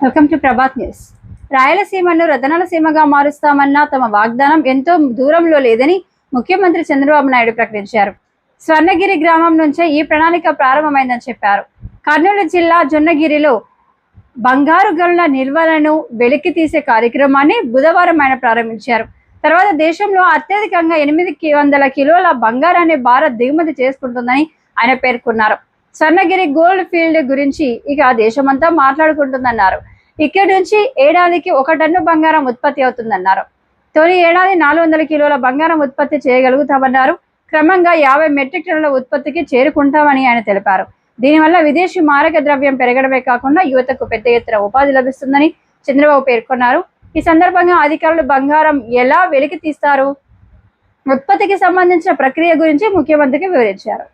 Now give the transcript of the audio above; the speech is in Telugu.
Welcome to Prabhat news. రాయలసీమను రతనాల సీమగా మారుస్తామన్న తమ వాగ్దానం ఎంతో దూరంలో లేదని ముఖ్యమంత్రి చంద్రబాబు నాయుడు ప్రకటించారు. స్వర్ణగిరి గ్రామం నుంచే ఈ ప్రణాళిక ప్రారంభమైందని చెప్పారు. కర్నూలు జిల్లా జొన్నగిరిలో బంగారు గనుల నిల్వలను వెలికి తీసే కార్యక్రమాన్ని బుధవారం ఆయన ప్రారంభించారు. తర్వాత దేశంలో అత్యధికంగా 800 కిలోల బంగారాన్ని భారత్ దిగుమతి చేసుకుంటుందని ఆయన పేర్కొన్నారు. స్వర్ణగిరి గోల్డ్ ఫీల్డ్ గురించి ఇక దేశమంతా మాట్లాడుకుంటుందన్నారు. ఇక్కడి నుంచి ఏడాదికి 1 టన్ను బంగారం ఉత్పత్తి అవుతుందన్నారు. తొలి ఏడాది 400 కిలోల బంగారం ఉత్పత్తి చేయగలుగుతామన్నారు. క్రమంగా 50 మెట్రిక్ టన్నుల ఉత్పత్తికి చేరుకుంటామని ఆయన తెలిపారు. దీనివల్ల విదేశీ మారక ద్రవ్యం పెరగడమే కాకుండా యువతకు పెద్ద ఎత్తున ఉపాధి లభిస్తుందని చంద్రబాబు పేర్కొన్నారు. ఈ సందర్భంగా అధికారులు బంగారం ఎలా వెలికి తీస్తారు, ఉత్పత్తికి సంబంధించిన ప్రక్రియ గురించి ముఖ్యమంత్రికి వివరించారు.